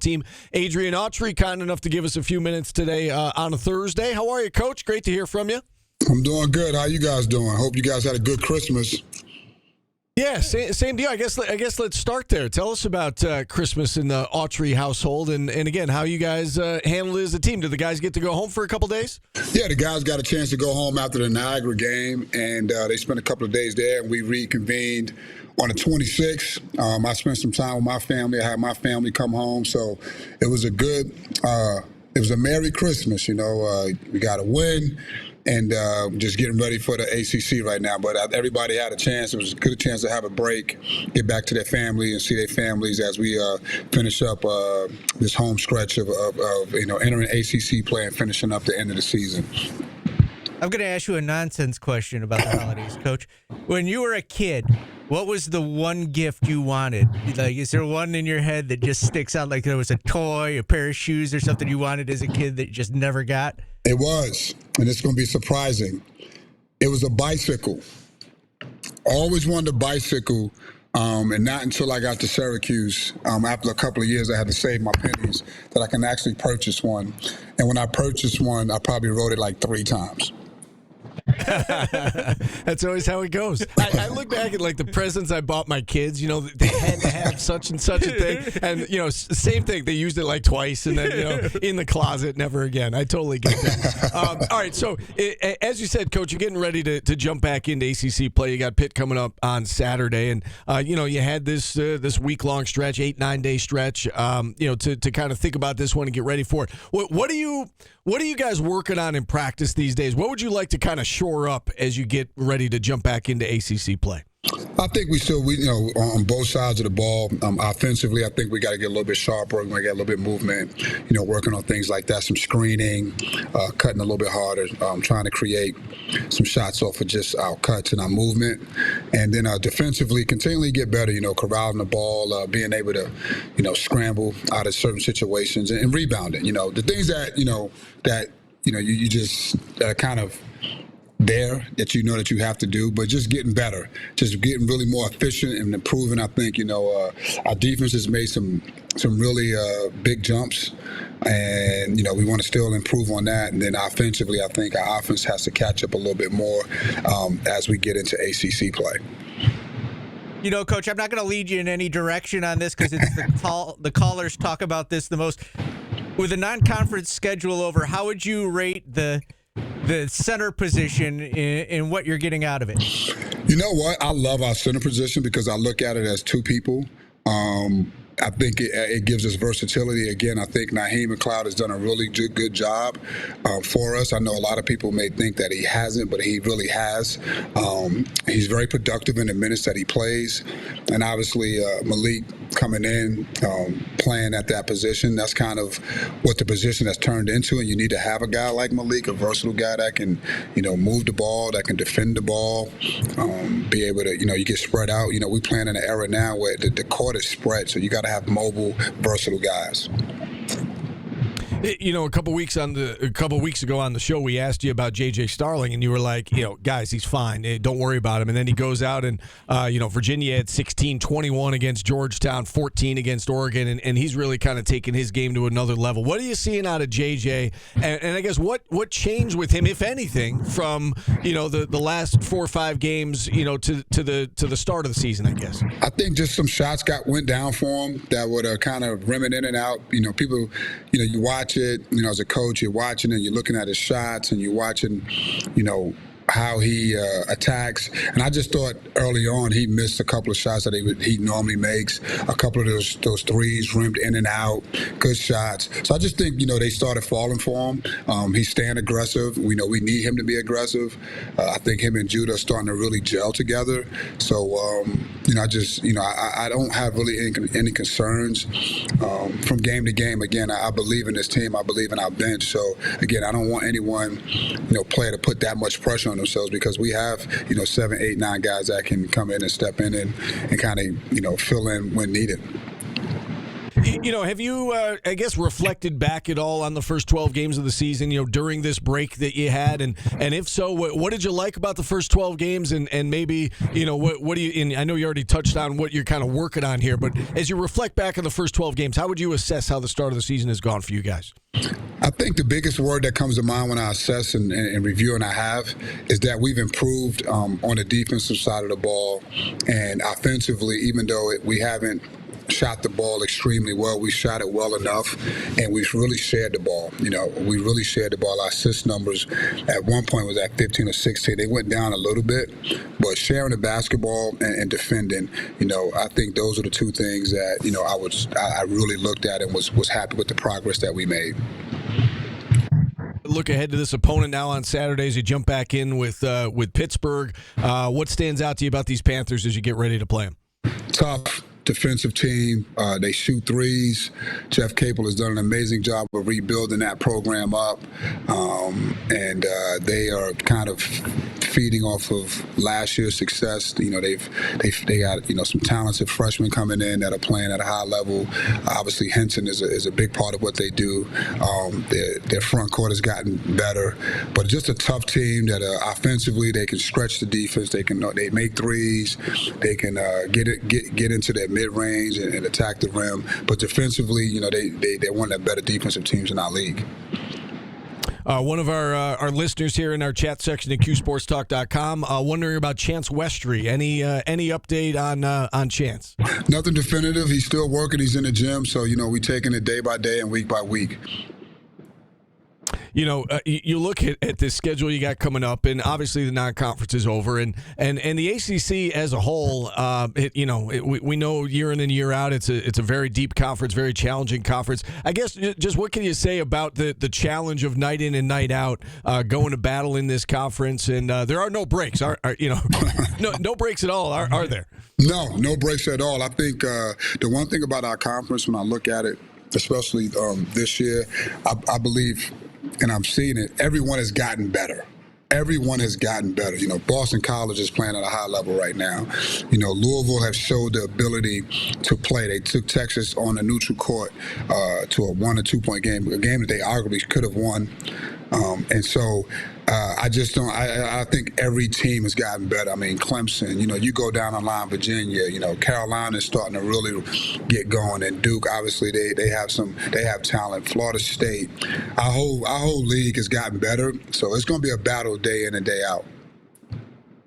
team. Adrian Autry, kind enough to give us a few minutes today on a Thursday. How are you, Coach? Great to hear from you. I'm doing good. How you guys doing? Hope you guys had a good Christmas. Yeah, same deal. I guess let's start there. Tell us about Christmas in the Autry household, and again, how you guys handled it as a team. Did the guys get to go home for a couple days? Yeah, the guys got a chance to go home after the Niagara game, and they spent a couple of days there, and we reconvened on the 26th. I spent some time with my family. I had my family come home, so it was a good, it was a Merry Christmas. We got a win. And just getting ready for the ACC right now. But everybody had a chance. It was a good chance to have a break, get back to their family and see their families as we finish up this home stretch of entering ACC play and finishing up the end of the season. I'm going to ask you a nonsense question about the holidays, Coach. When you were a kid, what was the one gift you wanted? Like, is there one in your head that just sticks out? Like there was a toy, a pair of shoes, or something you wanted as a kid that you just never got? It was, and it's going to be surprising. It was a bicycle. Always wanted a bicycle, and not until I got to Syracuse, after a couple of years, I had to save my pennies that I can actually purchase one. And when I purchased one, I probably rode it like 3 times. That's always how it goes. I look back at like the presents I bought my kids. They had to have such and such a thing, and same thing. They used it like twice, and then in the closet, never again. I totally get that. All right, so as you said, Coach, you're getting ready to jump back into ACC play. You got Pitt coming up on Saturday, and you had this week long stretch, 8-9 day stretch. To kind of think about this one and get ready for it. What are you guys working on in practice these days? What would you like to kind of shore up as you get ready to jump back into ACC play? I think we on both sides of the ball, offensively, I think we got to get a little bit sharper. We're going to get a little bit movement, working on things like that, some screening, cutting a little bit harder, trying to create some shots off of just our cuts and our movement. And then defensively, continually get better, corralling the ball, being able to, scramble out of certain situations and rebounding. The things that, you just kind of there that that you have to do, but just getting better, just getting really more efficient and improving. I think our defense has made some really big jumps, and we want to still improve on that. And then offensively, I think our offense has to catch up a little bit more as we get into ACC play. Coach, I'm not going to lead you in any direction on this because it's the callers talk about this the most. With a non-conference schedule over, how would you rate the center position in what you're getting out of it? You know what? I love our center position because I look at it as 2 people. I think it gives us versatility. Again, I think Naheem McLeod has done a really good job for us. I know a lot of people may think that he hasn't, but he really has. He's very productive in the minutes that he plays. And obviously, Malik coming in, playing at that position, that's kind of what the position has turned into. And you need to have a guy like Malik, a versatile guy that can, move the ball, that can defend the ball, be able to, you get spread out. We playing in an era now where the court is spread, so you got to have mobile, versatile guys. A couple weeks ago on the show, we asked you about J.J. Starling, and you were like, guys, he's fine. Don't worry about him. And then he goes out and, Virginia had 16-21 against Georgetown, 14 against Oregon, and he's really kind of taken his game to another level. What are you seeing out of J.J.? And I guess what changed with him, if anything, from the last 4 or 5 games, to the start of the season? I guess I think just some shots went down for him that would kind of rimming in and out. People, you watch it, as a coach, you're watching and you're looking at his shots and you're watching, how he attacks. And I just thought early on he missed a couple of shots that he normally makes. A couple of those threes rimmed in and out, good shots. So I just think, they started falling for him. He's staying aggressive. We know we need him to be aggressive. I think him and Judah are starting to really gel together. So, I don't have really any concerns from game to game. Again, I believe in this team. I believe in our bench. So, again, I don't want anyone, player to put that much pressure on themselves because we have, 7, 8, 9 guys that can come in and step in and kind of, fill in when needed. Have you, I guess, reflected back at all on the first 12 games of the season, during this break that you had? And if so, what did you like about the first 12 games? And maybe, what do you, and I know you already touched on what you're kind of working on here, but as you reflect back on the first 12 games, how would you assess how the start of the season has gone for you guys? I think the biggest word that comes to mind when I assess and review, and I have, is that we've improved on the defensive side of the ball. And offensively, even though we haven't shot the ball extremely well, we shot it well enough, and we've really shared the ball. We really shared the ball. Our assist numbers at one point was at 15 or 16. They went down a little bit, but sharing the basketball and defending, I think those are the two things that I really looked at and was happy with the progress that we made. Look ahead to this opponent now on Saturdays. You jump back in with Pittsburgh. What stands out to you about these Panthers as you get ready to play them? Tough defensive team. They shoot threes. Jeff Capel has done an amazing job of rebuilding that program up, and they are kind of feeding off of last year's success. They got some talented freshmen coming in that are playing at a high level. Obviously, Henson is a big part of what they do. Their front court has gotten better, but just a tough team that offensively they can stretch the defense. They make threes. They can get into their mid-range and attack the rim. But defensively, they're one of the better defensive teams in our league. One of our listeners here in our chat section at QSportsTalk.com wondering about Chance Westry. Any update on Chance? Nothing definitive. He's still working. He's in the gym. So, we're taking it day by day and week by week. You look at this schedule you got coming up, and obviously the non-conference is over, and the ACC as a whole, we know year in and year out, it's a very deep conference, very challenging conference. I guess just what can you say about the challenge of night in and night out going to battle in this conference? And there are no breaks, no breaks at all, are there? No breaks at all. I think the one thing about our conference, when I look at it, especially this year, I believe, and I'm seeing it, everyone has gotten better. Everyone has gotten better. Boston College is playing at a high level right now. Louisville has showed the ability to play. They took Texas on a neutral court to a 1 or 2 point game, a game that they arguably could have won. And so I just don't. I think every team has gotten better. I mean, Clemson. You go down the line, Virginia. Carolina is starting to really get going, and Duke. Obviously, they have talent. Florida State. Our whole league has gotten better. So it's going to be a battle day in and day out.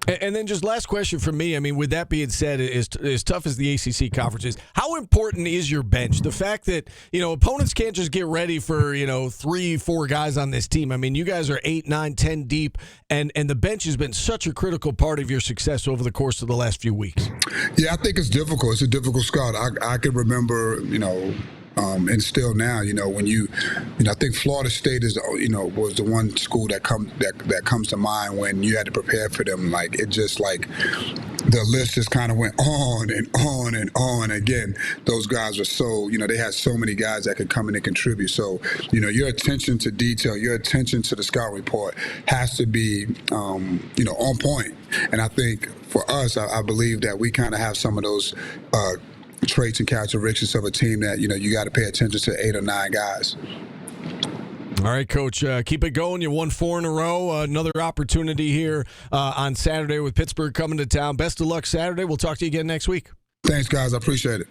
And then just last question from me. I mean, with that being said, as tough as the ACC conference is, how important is your bench? The fact that, opponents can't just get ready for, 3-4 guys on this team. I mean, you guys are 8, 9, 10 deep, and the bench has been such a critical part of your success over the course of the last few weeks. Yeah, I think it's difficult. It's a difficult scout. I can remember, and still now, when I think Florida State is, was the one school that comes to mind when you had to prepare for them. Like, it just the list just kind of went on and on and on. Again, those guys are so, they had so many guys that could come in and contribute. So, your attention to detail, your attention to the scout report has to be, on point. And I think for us, I believe that we kind of have some of those traits and characteristics of a team that you got to pay attention to 8 or 9 guys. All right, Coach, keep it going. You won 4 in a row. Another opportunity here on Saturday with Pittsburgh coming to town. Best of luck Saturday. We'll talk to you again next week. Thanks, guys. I appreciate it.